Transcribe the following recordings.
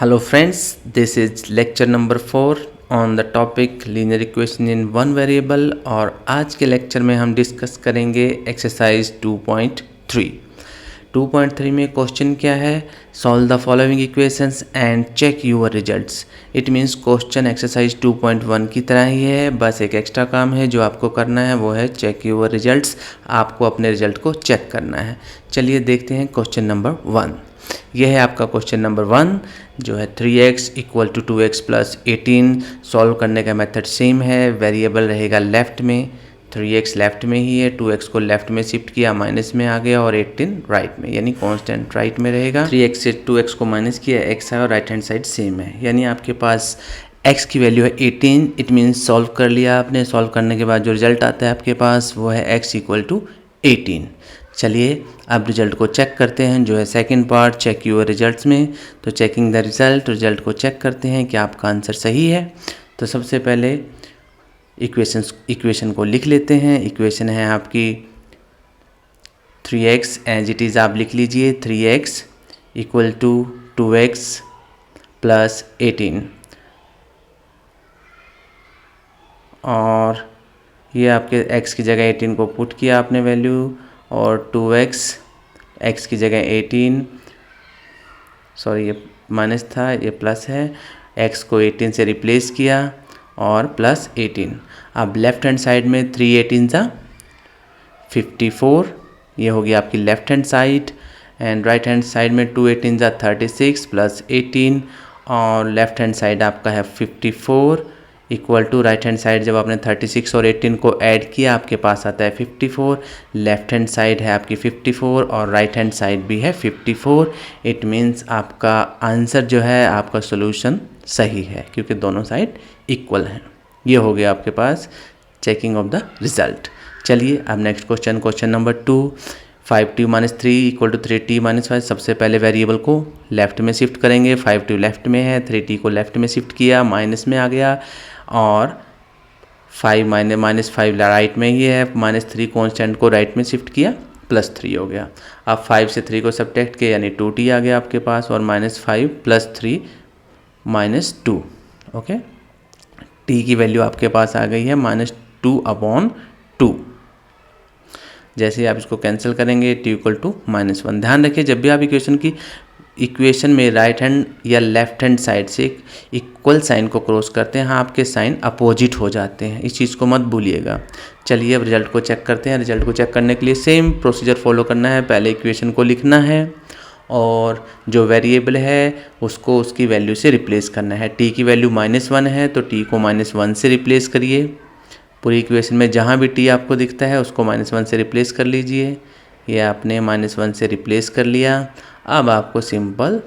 Hello friends, this is lecture number 4 on the topic linear equation in one variable और आज के lecture में हम डिस्कस करेंगे एक्सरसाइज 2.3। 2.3 में क्वेश्चन क्या है, solve the following equations and check your results. It means question exercise 2.1 की तरह ही है, बस एक एक्स्ट्रा काम है जो आपको करना है, वो है चेक यूर रिजल्ट्स। आपको अपने रिजल्ट को चेक करना है। चलिए देखते हैं क्वेश्चन नंबर 1। यह है आपका क्वेश्चन नंबर 1 जो है 3x equal to 2x plus 18। Solve करने का मेथड सेम है, वेरिएबल रहेगा लेफ़्ट में, 3x लेफ़्ट में ही है, 2x को लेफ़्ट में शिफ्ट किया, माइनस में आ गया और 18 राइट में, यानी कांस्टेंट राइट में रहेगा। 3x से 2x को माइनस किया, x है और राइट हैंड साइड सेम है, यानी आपके पास x की वैल्यू है 18। इट मीन्स सॉल्व कर लिया आपने। सॉल्व करने के बाद जो रिजल्ट आता है आपके पास वो है x इक्वल टू 18। चलिए अब रिजल्ट को चेक करते हैं, जो है second part check your results में। तो चेकिंग द रिजल्ट को चेक करते हैं कि आपका आंसर सही है। तो सबसे पहले इक्वेशन को लिख लेते हैं। इक्वेशन है आपकी 3x एज इट इज़ आप लिख लीजिए, 3x equal to 2x plus 18 और ये आपके x की जगह 18 को पुट किया आपने वैल्यू, और 2x x की जगह 18, सॉरी ये माइनस था ये प्लस है, x को 18 से रिप्लेस किया और प्लस 18। अब लेफ़्ट हैंड साइड में 3 18 सा 54, ये हो गया आपकी left hand side. And right hand side में 2 18 सा 36 प्लस 18 और लेफ़्ट हैंड साइड आपका है 54 equal to right hand side जब आपने 36 और 18 को ऐड किया आपके पास आता है 54। लेफ्ट हैंड साइड है आपकी 54 और राइट हैंड साइड भी है 54। इट मीन्स आपका आंसर जो है, आपका सोल्यूशन सही है क्योंकि दोनों साइड इक्वल हैं। ये हो गया आपके पास चेकिंग ऑफ द रिजल्ट। चलिए अब next question number 2। 5t minus 3 equal to 3t minus 5। सबसे पहले वेरिएबल को लेफ़्ट में शिफ्ट करेंगे। 5t लेफ़्ट में है, 3t को लेफ़्ट में शिफ्ट किया, माइनस में आ गया और 5 माइनस 5 राइट में ही है, माइनस 3 कॉन्स्टेंट को राइट में शिफ्ट किया, प्लस 3 हो गया। अब 5 से 3 को सब्ट्रैक्ट किया यानी 2t आ गया आपके पास और minus 5 plus 3 minus 2। Okay, t की वैल्यू आपके पास आ गई है -2/2। जैसे आप इसको कैंसिल करेंगे t इक्वल टू -1। ध्यान रखिए जब भी आप इक्वेशन में राइट हैंड या लेफ्ट हैंड साइड से इक्वल साइन को क्रॉस करते हैं, हाँ आपके साइन अपोजिट हो जाते हैं, इस चीज़ को मत भूलिएगा। चलिए अब रिजल्ट को चेक करते हैं। रिजल्ट को चेक करने के लिए सेम प्रोसीजर फॉलो करना है। पहले इक्वेशन को लिखना है और जो वेरिएबल है उसको उसकी वैल्यू से रिप्लेस करना है। t की वैल्यू -1 है तो t को -1 से रिप्लेस करिए। पूरी इक्वेशन में जहाँ भी t आपको दिखता है उसको -1 से रिप्लेस कर लीजिए। ये आपने -1 से रिप्लेस कर लिया। अब आपको सिंपल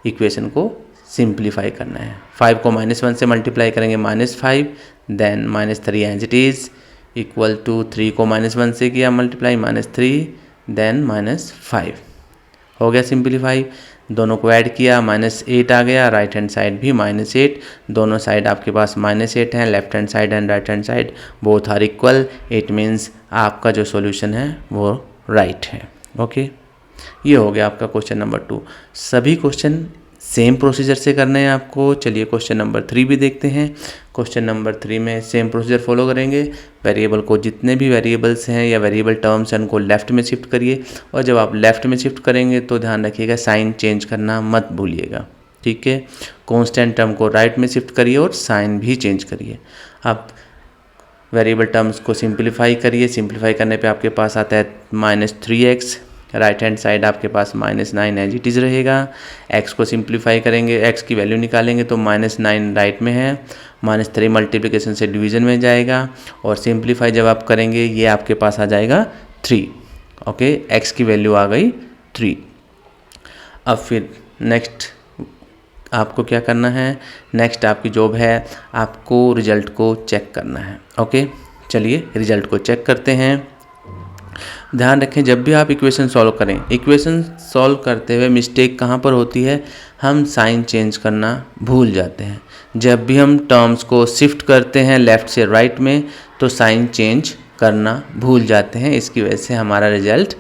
इक्वेशन को सिंप्लीफाई करना है। 5 को -1 से मल्टीप्लाई करेंगे -5, then -3 as it is equal to 3 को -1 से किया मल्टीप्लाई -3, देन -5 हो गया सिंप्लीफाई। दोनों को ऐड किया -8 आ गया, राइट हैंड साइड भी -8। दोनों साइड आपके पास -8 हैं, left hand side and right hand side both are equal. It means आपका जो सॉल्यूशन है वो राइट है। ओके, ये हो गया आपका क्वेश्चन नंबर 2। सभी क्वेश्चन सेम प्रोसीजर से करने हैं आपको। चलिए क्वेश्चन नंबर 3 भी देखते हैं। क्वेश्चन नंबर 3 में सेम प्रोसीजर फॉलो करेंगे। वेरिएबल को, जितने भी वेरिएबल्स हैं या वेरिएबल टर्म्स हैं उनको लेफ़्ट में शिफ्ट करिए, और जब आप लेफ़्ट में शिफ्ट करेंगे तो ध्यान रखिएगा साइन चेंज करना मत भूलिएगा, ठीक है। कॉन्स्टेंट टर्म को राइट में शिफ्ट करिए और साइन भी चेंज करिए। अब वेरिएबल टर्म्स को सिंप्लीफाई करिए। सिंप्लीफाई करने पे आपके पास आता है -3x, राइट हैंड साइड आपके पास -9 एज इट इज़ रहेगा। x को सिंप्लीफाई करेंगे, x की वैल्यू निकालेंगे तो -9 राइट में है, -3 मल्टीप्लिकेशन से डिवीज़न में जाएगा और सिंप्लीफाई जब आप करेंगे ये आपके पास आ जाएगा 3। ओके, x की वैल्यू आ गई 3। अब फिर नेक्स्ट आपको क्या करना है, नेक्स्ट आपकी जॉब है आपको रिजल्ट को चेक करना है। ओके, चलिए रिजल्ट को चेक करते हैं। ध्यान रखें जब भी आप इक्वेशन सॉल्व करें, इक्वेशन सॉल्व करते हुए मिस्टेक कहाँ पर होती है, हम साइन चेंज करना भूल जाते हैं। जब भी हम टर्म्स को शिफ्ट करते हैं लेफ़्ट से राइट में तो साइन चेंज करना भूल जाते हैं, इसकी वजह से हमारा रिजल्ट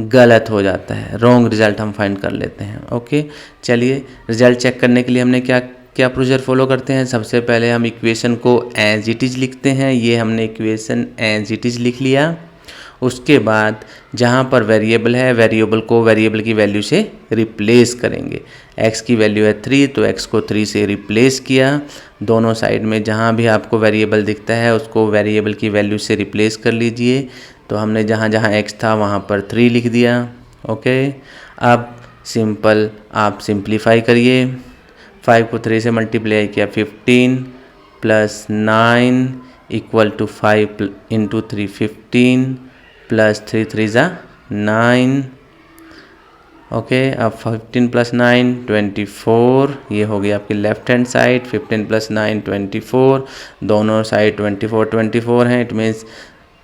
गलत हो जाता है, रॉन्ग रिजल्ट हम फाइंड कर लेते हैं। ओके, चलिए रिजल्ट चेक करने के लिए हमने क्या क्या प्रोसीजर फॉलो करते हैं। सबसे पहले हम इक्वेशन को एज इट इज़ लिखते हैं। ये हमने इक्वेशन एज इट इज़ लिख लिया। उसके बाद जहाँ पर वेरिएबल है, वेरिएबल को वेरिएबल की वैल्यू से रिप्लेस करेंगे। x की वैल्यू है 3, तो x को 3 से रिप्लेस किया। दोनों साइड में जहाँ भी आपको वेरिएबल दिखता है उसको वेरिएबल की वैल्यू से रिप्लेस कर लीजिए। तो हमने जहाँ जहाँ x था वहाँ पर 3 लिख दिया। ओके, अब सिंपल आप सिंप्लीफाई करिए। 5 को 3 से मल्टीप्लाई किया 15 plus 9 equal to 5 into 3 15 plus 3 3 ज़ा 9। ओके, अब 15 प्लस 9 24, ये हो गया आपकी लेफ्ट हैंड साइड। 15 प्लस 9 24, दोनों साइड 24 24 हैं। इट मीन्स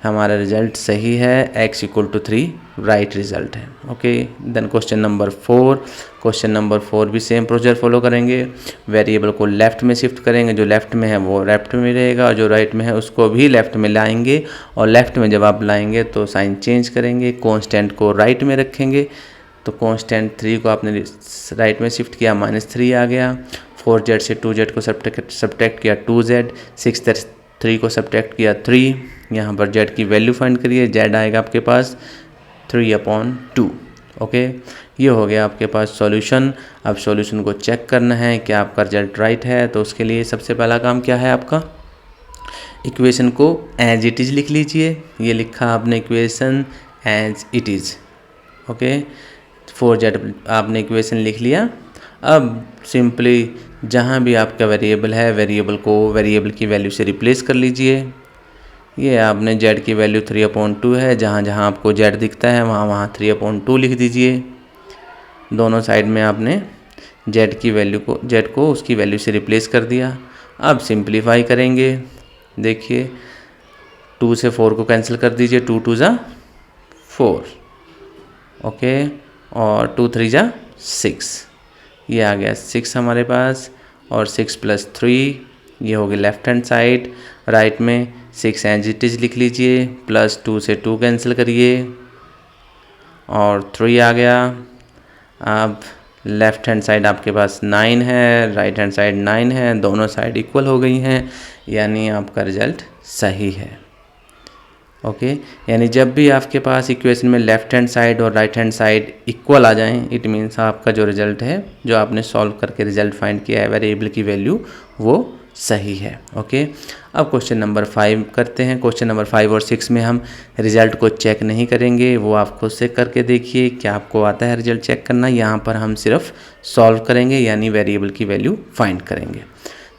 हमारा रिजल्ट सही है, x equal to 3 right result है। Okay, then question number 4। Question number 4 भी सेम प्रोसीजर फॉलो करेंगे। वेरिएबल को लेफ़्ट में शिफ्ट करेंगे, जो लेफ़्ट में है वो लेफ़्ट में रहेगा और जो राइट में है उसको भी लेफ़्ट में लाएंगे। और लेफ़्ट में जब आप लाएंगे तो साइन चेंज करेंगे, कांस्टेंट को राइट में रखेंगे। तो कांस्टेंट 3 को आपने राइट में शिफ्ट किया, -3 आ गया। 4z से 2z को सब्ट्रैक्ट किया 2z, 6 3 को सब्ट्रैक्ट किया 3। यहाँ पर z की वैल्यू फाइंड करिए, z आएगा आपके पास 3/2। ओके, ये हो गया आपके पास सॉल्यूशन। अब सॉल्यूशन को चेक करना है कि आपका रिजल्ट राइट है। तो उसके लिए सबसे पहला काम क्या है आपका, इक्वेशन को एज इट इज़ लिख लीजिए। ये लिखा आपने equation as it is. Okay, 4z आपने इक्वेशन लिख लिया। अब सिंपली जहाँ भी आपका वेरिएबल है, वेरिएबल को वेरिएबल की वैल्यू से रिप्लेस कर लीजिए। ये आपने z की वैल्यू 3/2 है, जहाँ जहाँ आपको z दिखता है वहाँ वहाँ 3/2 लिख दीजिए। दोनों साइड में आपने z को उसकी वैल्यू से रिप्लेस कर दिया। अब सिंप्लीफाई करेंगे। देखिए 2 से 4 को कैंसिल कर दीजिए, 2 2 ज़ा 4। ओके, और 2 3 ज़ा 6, ये आ गया 6 हमारे पास। और 6 + 3, ये हो गया लेफ्ट हैंड साइड। राइट में 6 एज इट इज़ लिख लीजिए, प्लस 2 से 2 कैंसिल करिए और 3 आ गया। अब लेफ्ट हैंड साइड आपके पास 9 है, राइट हैंड साइड 9 है, दोनों साइड इक्वल हो गई हैं, यानी आपका रिजल्ट सही है। ओके, यानी जब भी आपके पास इक्वेशन में लेफ्ट हैंड साइड और राइट हैंड साइड इक्वल आ जाएं, इट मीन्स आपका जो रिजल्ट है, जो आपने सॉल्व करके रिजल्ट फाइंड किया है वेरिएबल की वैल्यू, वो सही है। ओके, अब क्वेश्चन नंबर 5 करते हैं। क्वेश्चन नंबर 5 और 6 में हम रिजल्ट को चेक नहीं करेंगे, वो आप खुद से करके देखिए क्या आपको आता है रिजल्ट चेक करना। यहाँ पर हम सिर्फ सॉल्व करेंगे, यानी वेरिएबल की वैल्यू फाइंड करेंगे।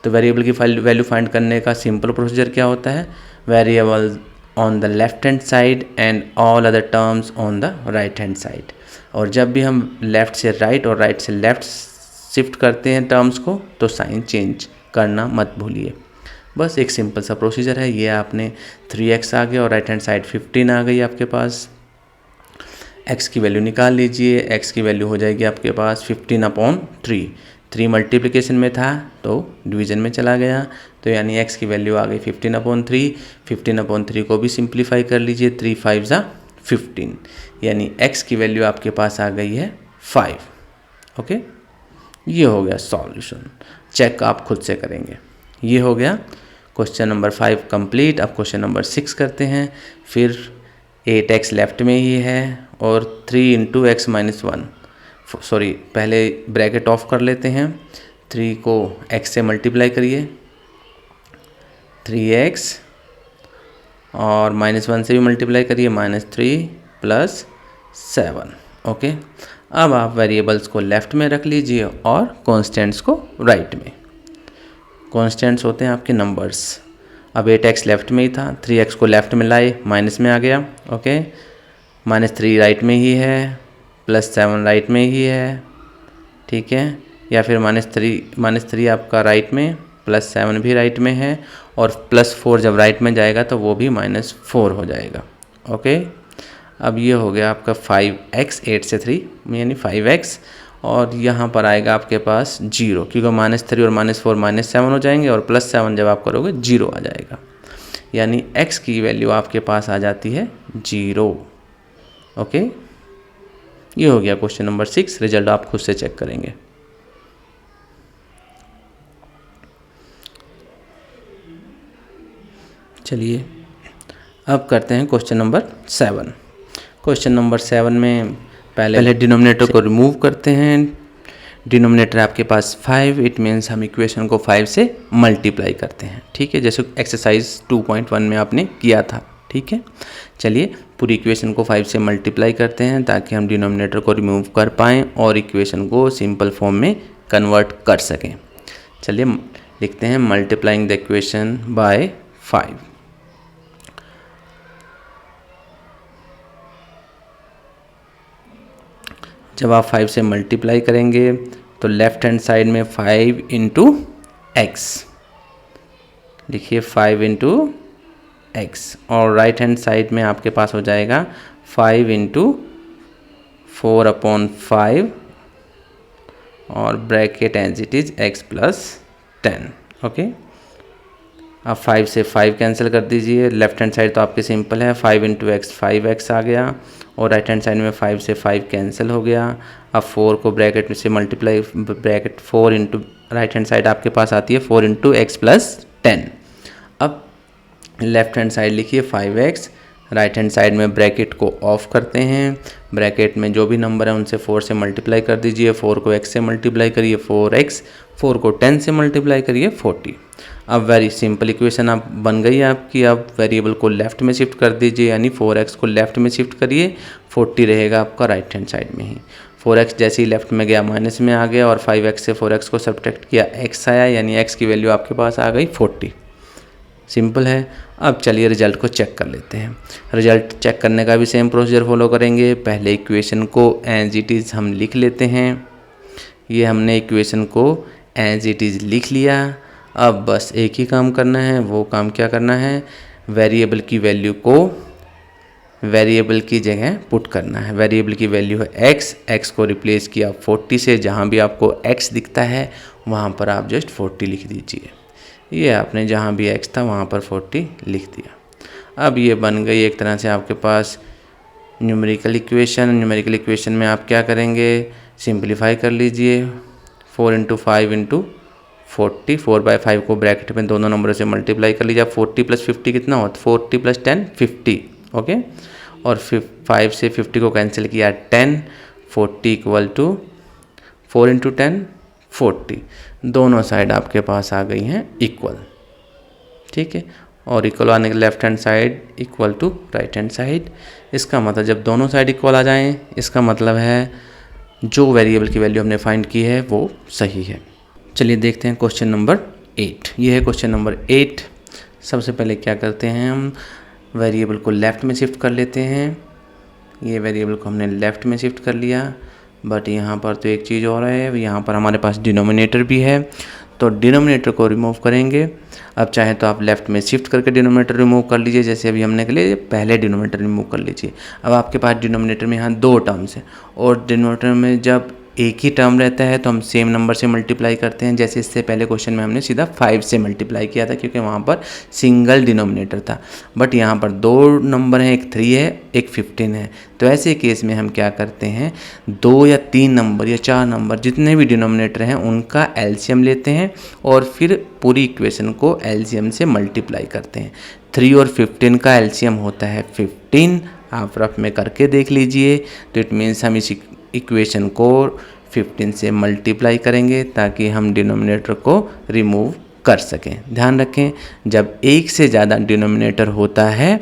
तो वेरिएबल की वैल्यू फाइंड करने का सिंपल प्रोसीजर क्या होता है, variable on the left hand side and all other terms on the right hand side. और जब भी हम लेफ़्ट से राइट और राइट से लेफ़्ट शिफ्ट करते हैं टर्म्स को, तो साइन चेंज करना मत भूलिए। बस एक सिंपल सा प्रोसीजर है। ये आपने 3x आ गया और राइट हैंड साइड 15 आ गई आपके पास। x की वैल्यू निकाल लीजिए, x की वैल्यू हो जाएगी आपके पास 15/3। 3 मल्टीप्लिकेशन में था तो डिवीज़न में चला गया, तो यानी x की वैल्यू आ गई 15/3। 15/3 को भी सिंप्लीफाई कर लीजिए, 3 5 ज़ा 15, यानी x की वैल्यू आपके पास आ गई है 5। ओके, ये हो गया सॉल्यूशन। चेक आप खुद से करेंगे। ये हो गया क्वेश्चन नंबर 5 कंप्लीट। अब क्वेश्चन नंबर 6 करते हैं। फिर 8x लेफ्ट में ही है और 3 × x - 1, सॉरी पहले ब्रैकेट ऑफ कर लेते हैं। 3 को x से मल्टीप्लाई करिए, 3x, और -1 से भी मल्टीप्लाई करिए, -3 + 7। ओके, अब आप वेरिएबल्स को लेफ़्ट में रख लीजिए और कॉन्स्टेंट्स को राइट में। कॉन्स्टेंट्स होते हैं आपके नंबर्स। अब 8x लेफ़्ट में ही था, 3x को लेफ़्ट में लाए, माइनस में आ गया। ओके, -3 राइट में ही है, +7 राइट में ही है, ठीक है, या फिर -3 आपका राइट में, +7 भी राइट में है, और +4 जब राइट में जाएगा तो वो भी -4 हो जाएगा। ओके, अब ये हो गया आपका 5x, 8 से 3 यानी 5x, और यहाँ पर आएगा आपके पास 0, क्योंकि -3 और -4 -7 हो जाएंगे, और +7 जब आप करोगे 0 आ जाएगा, यानी x की वैल्यू आपके पास आ जाती है 0। ओके, ये हो गया क्वेश्चन नंबर 6। रिजल्ट आप खुद से चेक करेंगे। चलिए अब करते हैं क्वेश्चन नंबर 7। क्वेश्चन नंबर 7 में पहले डिनोमिनेटर को रिमूव करते हैं। डिनोमिनेटर आपके पास 5, इट मीन्स हम इक्वेशन को 5 से मल्टीप्लाई करते हैं। ठीक है, जैसे एक्सरसाइज 2.1 में आपने किया था। ठीक है, चलिए पूरी इक्वेशन को 5 से मल्टीप्लाई करते हैं ताकि हम डिनोमिनेटर को रिमूव कर पाएँ और इक्वेशन को सिंपल फॉर्म में कन्वर्ट कर सकें। चलिए लिखते हैं मल्टीप्लाइंग द इक्वेशन बाय 5। जब आप 5 से मल्टीप्लाई करेंगे तो लेफ्ट हैंड साइड में 5 इंटू एक्स लिखिए, 5 इंटू एक्स, और राइट हैंड साइड में आपके पास हो जाएगा 5 इंटू 4/5 और bracket as it is x plus 10। Okay, अब 5 से 5 कैंसिल कर दीजिए। लेफ्ट हैंड साइड तो आपके सिंपल है, 5 इंटू एक्स 5x आ गया, और राइट हैंड साइड में 5 से 5 कैंसिल हो गया। अब 4 को ब्रैकेट में से multiply, bracket 4 into right hand side आपके पास आती है 4 इंटू एक्स प्लस 10। अब लेफ्ट हैंड साइड लिखिए 5x, राइट हैंड साइड में ब्रैकेट को ऑफ करते हैं। ब्रैकेट में जो भी नंबर है उनसे 4 से मल्टीप्लाई कर दीजिए। 4 को x से मल्टीप्लाई करिए 4x, 4 को 10 से मल्टीप्लाई करिए 40। अब वेरी सिंपल इक्वेशन आप बन गई आपकी। अब वेरिएबल को लेफ़्ट में शिफ्ट कर दीजिए, यानी 4x को लेफ़्ट में शिफ्ट करिए, 40 रहेगा आपका राइट हैंड साइड में ही। 4x जैसे ही लेफ्ट में गया माइनस में आ गया, और 5x से 4x को सब्ट्रैक्ट किया x आया, यानी x की वैल्यू आपके पास आ गई 40। सिंपल है। अब चलिए रिजल्ट को चेक कर लेते हैं। रिजल्ट चेक करने का भी सेम प्रोसीजर फॉलो करेंगे। पहले इक्वेशन को एज इट इज़ हम लिख लेते हैं। ये हमने इक्वेशन को एज इट इज़ लिख लिया। अब बस एक ही काम करना है। वो काम क्या करना है, वेरिएबल की वैल्यू को वेरिएबल की जगह पुट करना है। वेरिएबल की वैल्यू है x को रिप्लेस किया 40 से। जहाँ भी आपको x दिखता है वहाँ पर आप जस्ट 40 लिख दीजिए। ये आपने जहाँ भी x था वहाँ पर 40 लिख दिया। अब ये बन गई एक तरह से आपके पास न्यूमेरिकल इक्वेशन। न्यूमेरिकल इक्वेशन में आप क्या करेंगे, सिंपलीफाई कर लीजिए। 4 इंटू 5 इंटू 40, 4/5 को ब्रैकेट में दोनों नंबरों से मल्टीप्लाई कर लीजिए। 40 प्लस 50 कितना होता है, 40 प्लस 10 50। ओके, और 5 से 50 को कैंसिल किया 10, 40 इक्वल टू 4 इंटू 10 40। दोनों साइड आपके पास आ गई हैं इक्वल। ठीक है, और इक्वल आने के left hand side equal to right hand side. इसका मतलब जब दोनों साइड इक्वल आ जाएं, इसका मतलब है जो वेरिएबल की वैल्यू हमने फाइंड की है वो सही है। चलिए देखते हैं क्वेश्चन नंबर 8। ये है क्वेश्चन नंबर 8। सबसे पहले क्या करते हैं, हम वेरिएबल को लेफ़्ट में शिफ्ट कर लेते हैं। ये वेरिएबल को हमने लेफ़्ट में शिफ्ट कर लिया, बट यहाँ पर तो एक चीज़ और है, यहाँ पर हमारे पास डिनोमिनेटर भी है, तो डिनोमिनेटर को रिमूव करेंगे। अब चाहे तो आप लेफ़्ट में शिफ्ट करके डिनोमिनेटर रिमूव कर लीजिए, जैसे अभी हमने के लिए पहले डिनोमिनेटर रिमूव कर लीजिए। अब आपके पास डिनोमिनेटर में यहाँ 2 टर्म्स हैं, और डिनोमिनेटर में जब एक ही टर्म रहता है तो हम सेम नंबर से मल्टीप्लाई करते हैं। जैसे इससे पहले क्वेश्चन में हमने सीधा 5 से मल्टीप्लाई किया था, क्योंकि वहाँ पर सिंगल डिनोमिनेटर था। बट यहाँ पर 2 नंबर हैं, एक 3 है, एक 15 है। तो ऐसे केस में हम क्या करते हैं, 2 या 3 नंबर या 4 नंबर जितने भी डिनोमिनेटर हैं उनका एलसीएम लेते हैं, और फिर पूरी इक्वेशन को एलसीएम से मल्टीप्लाई करते हैं। 3 और 15 का एलसीएम होता है 15। आप रफ में करके देख लीजिए। तो इट मीन्स हम इस इक्वेशन को 15 से मल्टीप्लाई करेंगे ताकि हम डिनोमिनेटर को रिमूव कर सकें। ध्यान रखें, जब एक से ज़्यादा डिनोमिनेटर होता है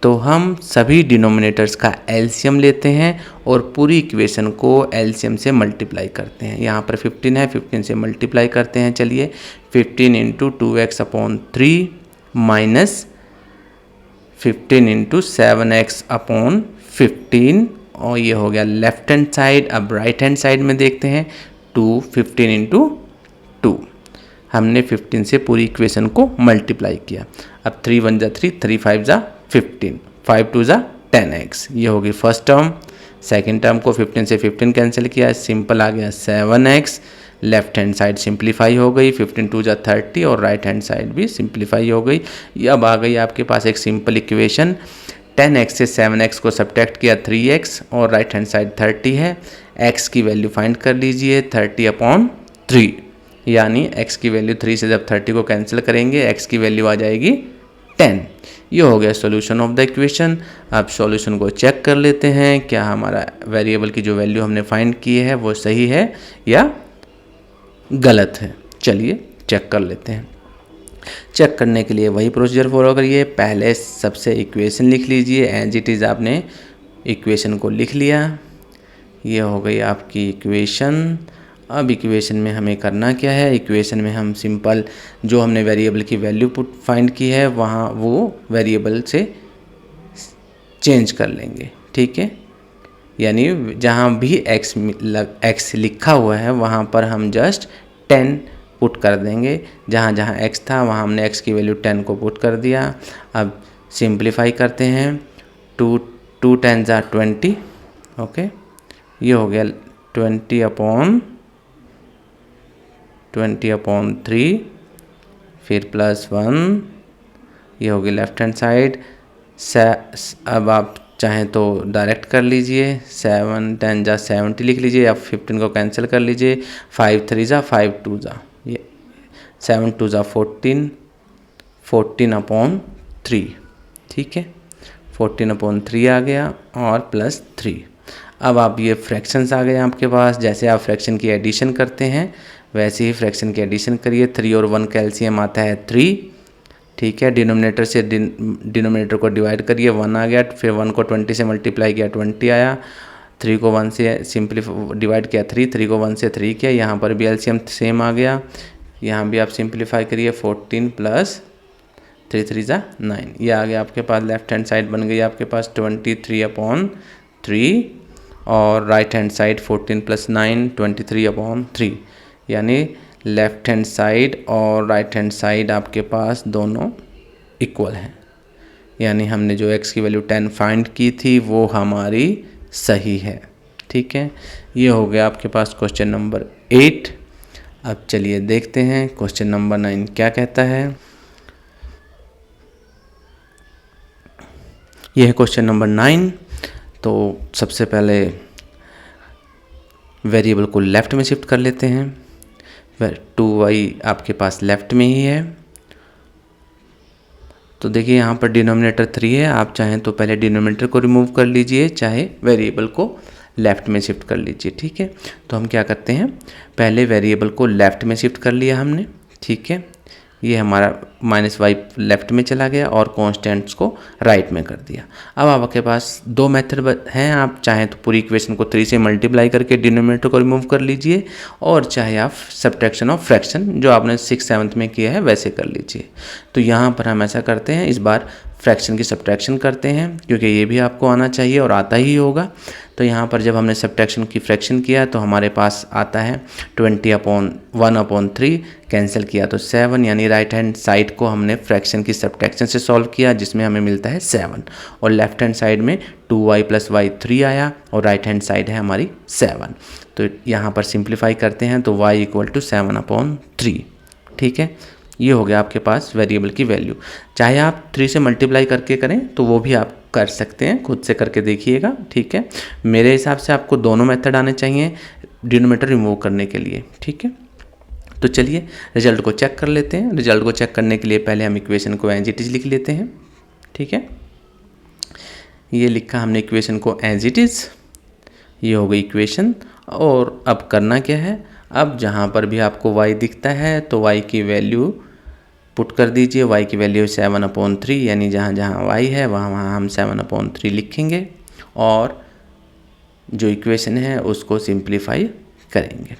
तो हम सभी डिनोमिनेटर्स का एलसीएम लेते हैं और पूरी इक्वेशन को एलसीएम से मल्टीप्लाई करते हैं। यहाँ पर 15 है, 15 से मल्टीप्लाई करते हैं। चलिए 15 into 2x/3 minus 15 into 7x/15, और ये हो गया लेफ्ट हैंड साइड। अब राइट हैंड साइड में देखते हैं 15 इंटू 2। हमने 15 से पूरी इक्वेशन को मल्टीप्लाई किया। अब 3 1 जा 3, 3 5 जा 15, 5 2 जा 10x। ये होगी फर्स्ट टर्म। सेकेंड टर्म को 15 से 15 कैंसिल किया, सिंपल आ गया 7x। Left hand side simplify हो गई, 15 2 जा 30, और राइट हैंड साइड भी सिंप्लीफाई हो गई। ये अब आ गई आपके पास एक सिंपल इक्वेशन 10x से 7x को सब्ट्रैक्ट किया 3x और राइट हैंड साइड 30 है। x की वैल्यू फाइंड कर लीजिए 30/3, यानी x की वैल्यू 3 से जब 30 को कैंसिल करेंगे x की वैल्यू आ जाएगी 10। ये हो गया सॉल्यूशन ऑफ द इक्वेशन। अब सॉल्यूशन को चेक कर लेते हैं, क्या हमारा वेरिएबल की जो वैल्यू हमने फाइंड की है वो सही है या गलत है। चलिए चेक कर लेते हैं। चेक करने के लिए वही प्रोसीजर फॉलो करिए। पहले सबसे इक्वेशन लिख लीजिए, एज इट इज़ आपने इक्वेशन को लिख लिया। ये हो गई आपकी इक्वेशन। अब इक्वेशन में हमें करना क्या है, इक्वेशन में हम सिंपल जो हमने वेरिएबल की वैल्यू पुट फाइंड की है वहाँ वो वेरिएबल से चेंज कर लेंगे, ठीक है। यानी जहाँ भी x लिखा हुआ है वहाँ पर हम जस्ट 10 पुट कर देंगे। जहाँ जहाँ x था वहाँ हमने x की वैल्यू 10 को पुट कर दिया। अब सिंप्लीफाई करते हैं, 2 10 = 20, ओके। ये हो गया 20/3, फिर +1, ये होगी लेफ्ट हैंड साइड। अब आप चाहें तो डायरेक्ट कर लीजिए, 7 10 = 70 लिख लीजिए या 15 को कैंसिल कर लीजिए। 5 3 = 5 2 = ये 7 2 = 14, 14/3, ठीक है। 14/3 आ गया और +3। अब आप ये फ्रैक्शंस आ गए आपके पास। जैसे आप फ्रैक्शन की एडिशन करते हैं वैसे ही फ्रैक्शन की एडिशन करिए। 3 और 1 का एलसीएम आता है 3, ठीक है। डिनोमिनेटर से डिनोमिनेटर को डिवाइड करिए, 1 आ गया। फिर 1 को 20 से मल्टीप्लाई किया 20 आया। 3 को 1 से डिवाइड किया 3 को 1 से 3 किया। यहाँ पर भी एलसीएम सेम आ गया। यहाँ भी आप सिंप्लीफाई करिए, 14 + 3 3 = 9। ये आ गया आपके पास। लेफ्ट हैंड साइड बन गई आपके पास 23/3 और राइट हैंड साइड 14 + 9 23/3, यानी लेफ्ट हैंड साइड और राइट हैंड साइड आपके पास दोनों इक्वल हैं। यानी हमने जो x की वैल्यू 10 फाइंड की थी वो हमारी सही है, ठीक है। ये हो गया आपके पास क्वेश्चन नंबर 8। अब चलिए देखते हैं क्वेश्चन नंबर 9 क्या कहता है। यह है क्वेश्चन नंबर 9। तो सबसे पहले वेरिएबल को लेफ़्ट में शिफ्ट कर लेते हैं। 2y आपके पास लेफ़्ट में ही है। तो देखिए यहाँ पर डिनोमिनेटर 3 है। आप चाहें तो पहले डिनोमिनेटर को रिमूव कर लीजिए, चाहे वेरिएबल को लेफ़्ट में शिफ्ट कर लीजिए, ठीक है। तो हम क्या करते हैं, पहले वेरिएबल को लेफ़्ट में शिफ्ट कर लिया हमने, ठीक है। ये हमारा -y लेफ़्ट में चला गया और कॉन्स्टेंट्स को राइट में कर दिया। अब आपके पास 2 मेथड हैं। आप चाहें तो पूरी इक्वेशन को 3 से मल्टीप्लाई करके डिनोमिनेटर को रिमूव कर लीजिए, और चाहे आप सब्ट्रैक्शन ऑफ फ्रैक्शन जो आपने 6th 7th में किया है वैसे कर लीजिए। तो यहाँ पर हम ऐसा करते हैं, इस बार फ्रैक्शन की सब्ट्रैक्शन करते हैं, क्योंकि ये भी आपको आना चाहिए और आता ही होगा। तो यहाँ पर जब हमने सब्ट्रैक्शन की फ्रैक्शन किया तो हमारे पास आता है 20/1/3, कैंसिल किया तो 7, यानी राइट हैंड साइड को हमने फ्रैक्शन की सब्ट्रैक्शन से सॉल्व किया, जिसमें हमें मिलता है 7, और लेफ्ट हैंड साइड में 2y + y 3 आया और राइट हैंड साइड है हमारी 7। तो यहाँ पर सिंप्लीफाई करते हैं तो y = 7/3, ठीक है। ये हो गया आपके पास वेरिएबल की वैल्यू। चाहे आप 3 से मल्टीप्लाई करके करें तो वो भी आप कर सकते हैं, खुद से करके देखिएगा, ठीक है। मेरे हिसाब से आपको दोनों मेथड आने चाहिए डिनोमिनेटर रिमूव करने के लिए, ठीक है। तो चलिए रिजल्ट को चेक कर लेते हैं। रिजल्ट को चेक करने के लिए पहले हम इक्वेशन को एज इट इज़ लिख लेते हैं, ठीक है। ये लिखा हमने इक्वेशन को एज इट इज़, ये हो गई इक्वेशन। और अब करना क्या है, अब जहाँ पर भी आपको y दिखता है तो y की वैल्यू पुट कर दीजिए। y की वैल्यू 7/3, यानी जहाँ जहाँ y है वहाँ वहाँ हम 7/3 लिखेंगे और जो इक्वेशन है उसको सिंप्लीफाई करेंगे,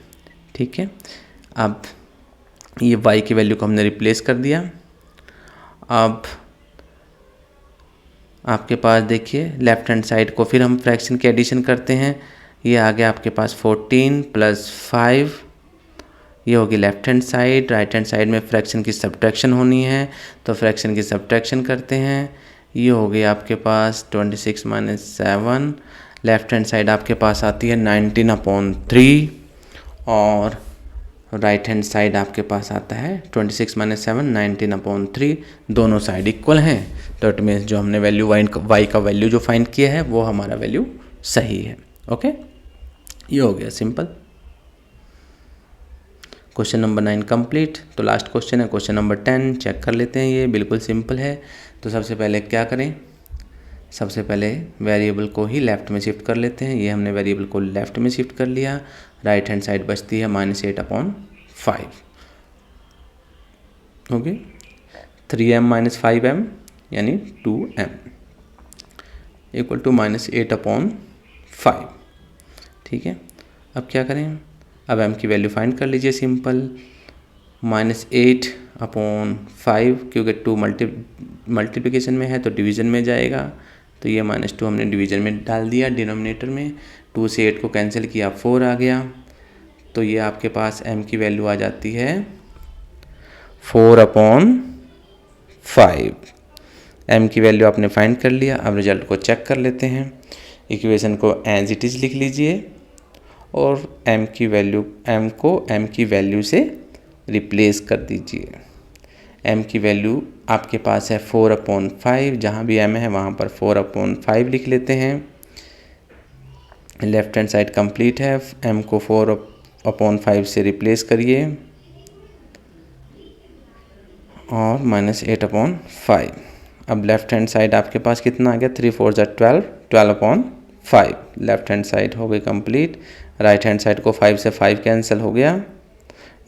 ठीक है। अब ये y की वैल्यू को हमने रिप्लेस कर दिया। अब आपके पास देखिए लेफ्ट हैंड साइड को फिर हम फ्रैक्शन की एडिशन करते हैं। ये आ गया आपके पास 14 + 5, ये होगी left hand side. Right hand side में फ्रैक्शन की सब्ट्रैक्शन होनी है, तो फ्रैक्शन की सब्ट्रैक्शन करते हैं। ये हो गई आपके पास 26 - 7। लेफ्ट हैंड साइड आपके पास आती है 19/3 और राइट हैंड साइड आपके पास आता है 26 माइनस 7 19/3, दोनों साइड इक्वल हैं, तो इट मीन्स जो हमने वैल्यू वाई का वैल्यू जो फाइंड किया है वो हमारा वैल्यू सही है। ओके, ये हो गया सिंपल। Question number 9 complete. तो लास्ट क्वेश्चन है क्वेश्चन नंबर 10, चेक कर लेते हैं, ये बिल्कुल सिंपल है। तो सबसे पहले क्या करें, सबसे पहले वेरिएबल को ही लेफ़्ट में शिफ्ट कर लेते हैं। ये हमने वेरिएबल को लेफ़्ट में शिफ्ट कर लिया, राइट हैंड साइड बचती है -8/5। ओके, 3m - 5m यानी 2m इक्वल टू -8/5। ठीक है, अब क्या करें, अब m की वैल्यू फाइंड कर लीजिए सिंपल। -8/5 क्योंकि 2 मल्टीप्लिकेशन में है तो डिवीज़न में जाएगा, तो ये -2 हमने डिवीज़न में डाल दिया डिनोमिनेटर में। 2 से 8 को कैंसिल किया, 4 आ गया, तो ये आपके पास m की वैल्यू आ जाती है 4/5। m की वैल्यू आपने फाइंड कर लिया। अब रिजल्ट को चेक कर लेते हैं। इक्वेशन को एज इट इज़ लिख लीजिए और m की वैल्यू से रिप्लेस कर दीजिए। m की वैल्यू आपके पास है 4/5, जहाँ भी m है वहाँ पर 4/5 लिख लेते हैं। लेफ्ट हैंड साइड कंप्लीट है, m को 4/5 से रिप्लेस करिए और -8/5। अब लेफ्ट हैंड साइड आपके पास कितना आ गया, 3 4 12, 12/5। लेफ्ट हैंड साइड हो गई कंप्लीट। राइट हैंड साइड को 5 से 5 कैंसिल हो गया,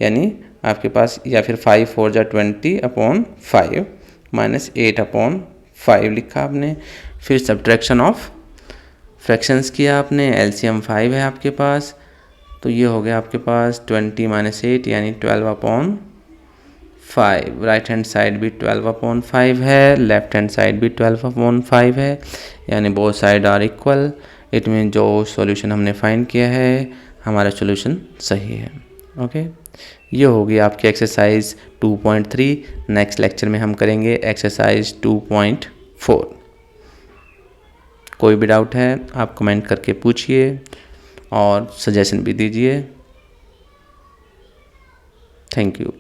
यानी आपके पास, या फिर 5 4 20/5 -8/5 लिखा आपने। फिर सब्ट्रैक्शन ऑफ फ्रैक्शंस किया आपने, एलसीएम 5 है आपके पास, तो ये हो गया आपके पास 20 - 8 यानी 12/5। राइट हैंड साइड भी 12/5 है, लेफ्ट हैंड साइड भी 12/5 है, यानी both side are equal. It mean जो सॉल्यूशन हमने फाइंड किया है हमारा सॉल्यूशन सही है। ओके, ये होगी आपकी एक्सरसाइज 2.3। नेक्स्ट लेक्चर में हम करेंगे एक्सरसाइज 2.4। कोई भी डाउट है आप कमेंट करके पूछिए और सजेशन भी दीजिए। Thank you.